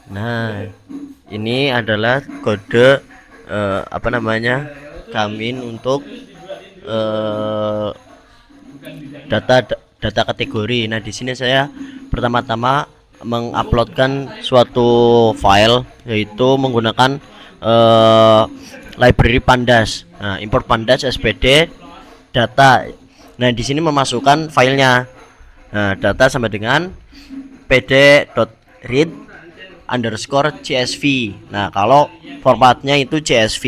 Nah, ini adalah kode apa namanya? Kamin untuk eh, data kategori. Nah, di sini saya pertama-tama menguploadkan suatu file yaitu menggunakan eh, library pandas. Nah, import pandas spd data. Nah, di sini memasukkan filenya. Nah, data sama dengan pd.read underscore csv. Nah, kalau formatnya itu csv.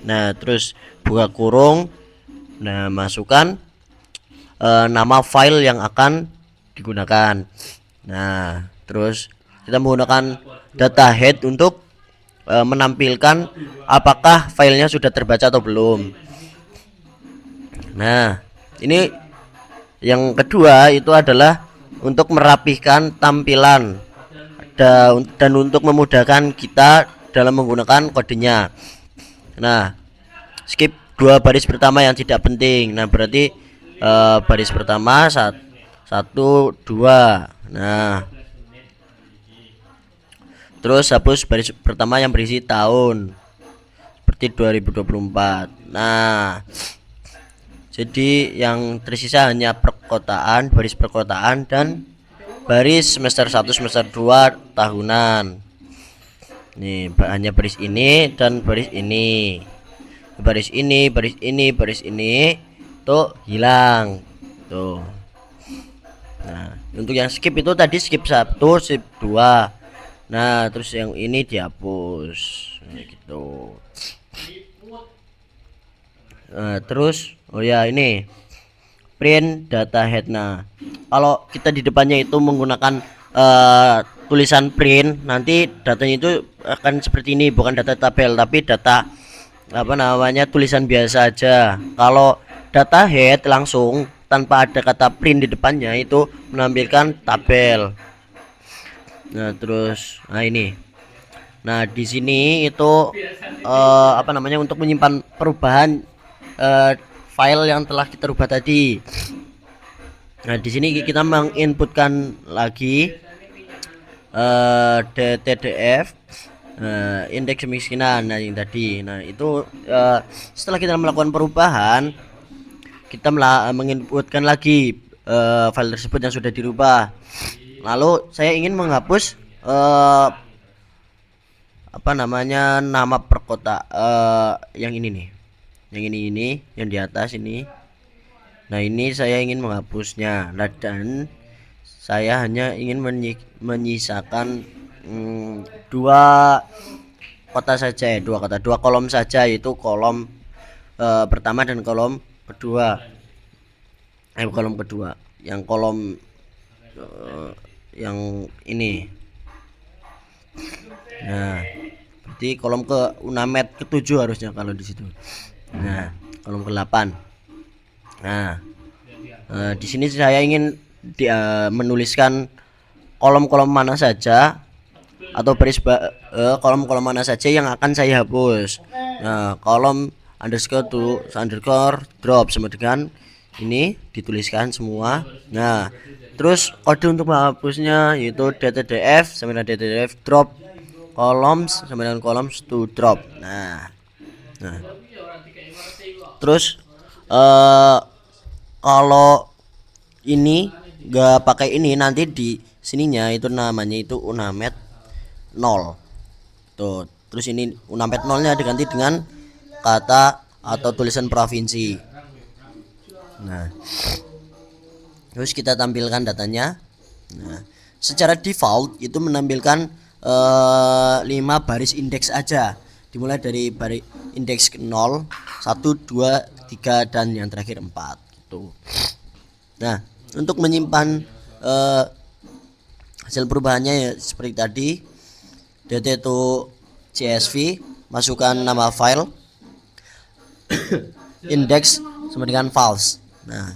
Nah, terus buka kurung. Nah, masukkan nama file yang akan digunakan. Nah, terus kita menggunakan data head untuk menampilkan apakah filenya sudah terbaca atau belum. Nah, ini yang kedua itu adalah untuk merapihkan tampilan dan untuk memudahkan kita dalam menggunakan kodenya. Nah, skip dua baris pertama yang tidak penting. Nah, berarti baris pertama satu dua. Nah, terus hapus baris pertama yang berisi tahun seperti 2024. Nah, jadi yang tersisa hanya perkotaan, baris perkotaan dan baris semester 1 semester 2 tahunan. Nih, hanya baris ini dan baris ini. Baris ini, baris ini, baris ini tuh hilang. Tuh. Nah, untuk yang skip itu tadi skip 1, skip 2. Nah, terus yang ini dihapus. Nah, gitu. Nah, terus oh ya ini print data head. Nah, kalau kita di depannya itu menggunakan tulisan print, nanti datanya itu akan seperti ini, bukan data tabel tapi data apa namanya tulisan biasa aja. Kalau data head langsung tanpa ada kata print di depannya itu menampilkan tabel. Nah, terus nah ini. Nah, di sini itu apa namanya untuk menyimpan perubahan file yang telah kita rubah tadi. Nah, di sini kita menginputkan lagi DTDF indeks kemiskinan. Nah, yang tadi. Nah, itu setelah kita melakukan perubahan, kita menginputkan lagi file tersebut yang sudah dirubah. Lalu saya ingin menghapus apa namanya nama perkota yang ini nih. Yang ini yang di atas ini. Nah, ini saya ingin menghapusnya. Nah, dan saya hanya ingin menyisakan dua kota saja, dua kolom saja, yaitu kolom pertama dan kolom kedua. Kolom kedua. Yang kolom yang ini. Nah, berarti kolom ke unamet ke-7 harusnya kalau di situ. Nah, kolom ke-8. Nah, di sini saya ingin menuliskan kolom-kolom mana saja atau kolom-kolom mana saja yang akan saya hapus. Nah, kolom underscore to underscore drop sama dengan ini dituliskan semua. Nah, terus kode untuk menghapusnya yaitu DTDF sama dengan DTDF drop columns sama dengan columns to drop. Nah, terus kalau ini nggak pakai ini nanti di sininya itu namanya itu unamet 0 tuh. Terus ini unamet 0-nya diganti dengan kata atau tulisan provinsi. Nah, terus kita tampilkan datanya. Nah, secara default itu menampilkan 5 baris indeks aja, dimulai dari baris indeks 0, 1, 2, 3 dan yang terakhir 4 gitu. Nah, untuk menyimpan hasil perubahannya ya seperti tadi, dt to csv, masukkan nama file index sama dengan false. Nah,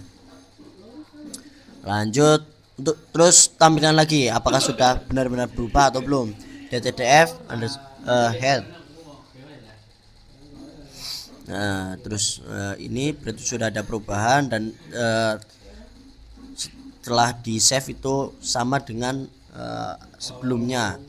lanjut untuk terus tampilkan lagi apakah sudah benar-benar berubah atau belum. DTDF head. Nah, terus ini berarti sudah ada perubahan dan setelah di save itu sama dengan sebelumnya.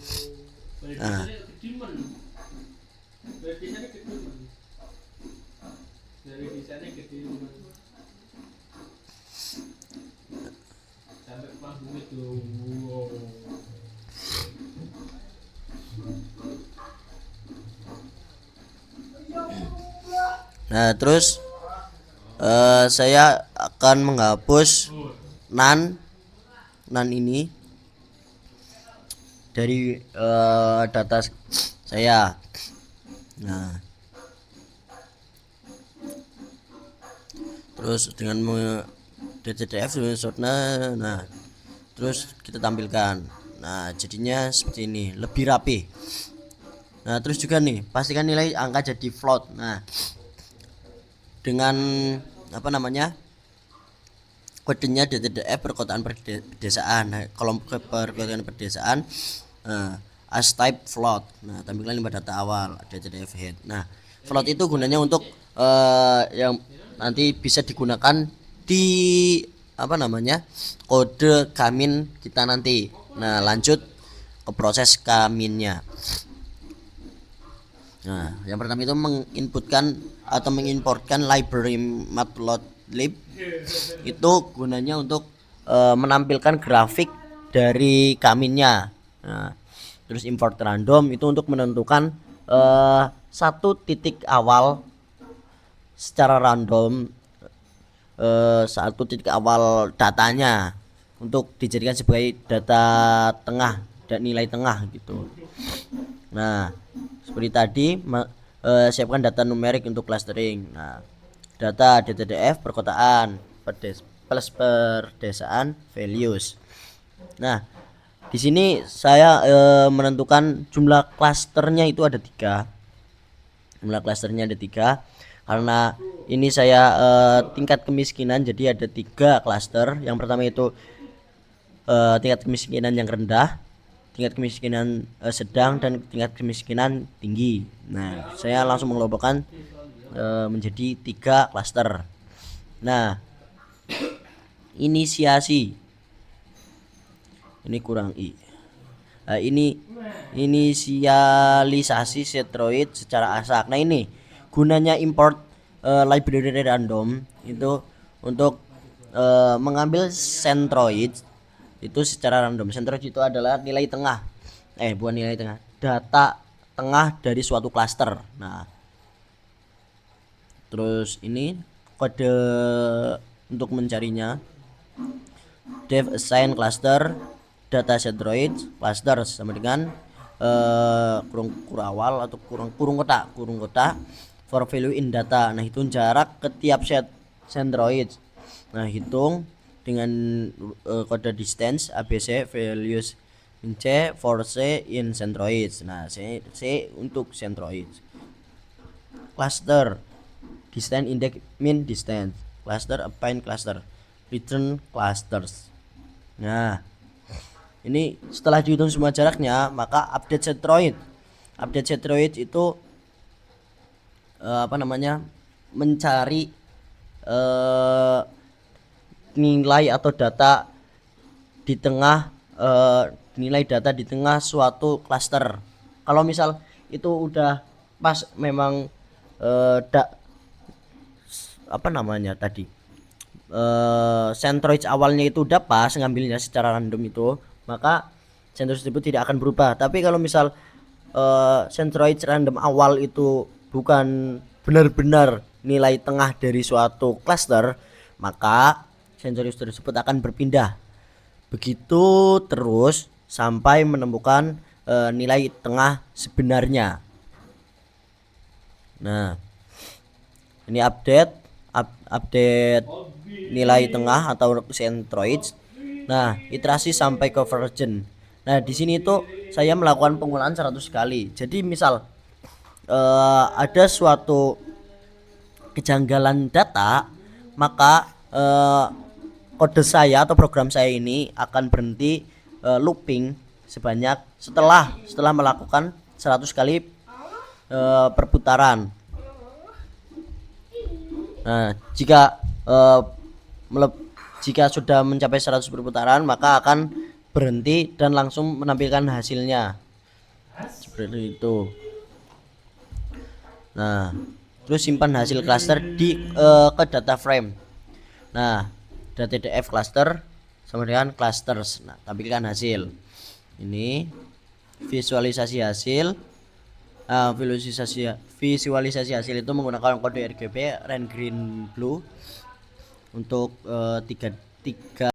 Nah, terus saya akan menghapus nan ini dari data saya. Nah, terus dengan DTDF nah terus kita tampilkan. Nah, jadinya seperti ini, lebih rapi. Nah, terus juga nih, pastikan nilai angka jadi float. Nah, dengan apa namanya, kodenya DTDF perkotaan pedesaan. Nah, kolom perkotaan pedesaan as type float. Nah, tampilan limbah data awal DTDF head. Nah, float itu gunanya untuk yang nanti bisa digunakan di apa namanya, kode kamin kita nanti. Nah, lanjut ke proses kaminnya. Nah, yang pertama itu menginputkan atau mengimportkan library matplotlib. Itu gunanya untuk menampilkan grafik dari kaminnya. Nah, terus import random itu untuk menentukan satu titik awal secara random, satu titik awal datanya untuk dijadikan sebagai data tengah dan nilai tengah gitu. Nah, seperti tadi siapkan data numerik untuk clustering. Nah, data DTDF perkotaan plus perdesaan values. Nah, di sini saya menentukan jumlah klasternya itu ada 3. Jumlah klasternya ada 3 karena ini saya tingkat kemiskinan, jadi ada 3 klaster. Yang pertama itu tingkat kemiskinan yang rendah, tingkat kemiskinan sedang, dan tingkat kemiskinan tinggi. Nah, saya langsung mengelompokkan menjadi 3 klaster. Nah, inisiasi ini kurang i. Ini inisialisasi Centroid secara asak. Nah, ini gunanya import library random itu untuk mengambil Centroid itu secara random. Centroid itu adalah nilai tengah, bukan nilai tengah, data tengah dari suatu klaster. Nah, terus ini kode untuk mencarinya, dev assign cluster data Centroid cluster sama dengan kurung awal atau kurung kotak for value in data. Nah, hitung jarak ke tiap set Centroid. Nah, hitung dengan kode distance ABC values in C for C in Centroid. Nah, C untuk Centroid. Cluster distance index min distance, cluster append cluster, return clusters. Nah, ini setelah dihitung semua jaraknya, maka update Centroid. Update Centroid itu apa namanya, mencari nilai atau data di tengah nilai data di tengah suatu klaster. Kalau misal itu udah pas memang apa namanya tadi, Centroid awalnya itu udah pas ngambilnya secara random itu, maka Centroid tersebut tidak akan berubah. Tapi kalau misal Centroid random awal itu bukan benar-benar nilai tengah dari suatu cluster, maka Centroid tersebut akan berpindah. Begitu terus sampai menemukan nilai tengah sebenarnya. Nah, ini update nilai tengah atau Centroid. Nah, iterasi sampai convergence. Nah, di sini tuh saya melakukan pengulangan 100 kali. Jadi misal ada suatu kejanggalan data, maka kode saya atau program saya ini akan berhenti looping sebanyak setelah melakukan 100 kali perputaran. Nah, jika sudah mencapai 100 perputaran, maka akan berhenti dan langsung menampilkan hasilnya. seperti itu. Nah, terus simpan hasil cluster di ke data frame. Nah, .df cluster sama dengan clusters. Nah, tampilkan hasil. Ini visualisasi hasil. Visualisasi hasil itu menggunakan kode RGB red green blue untuk tiga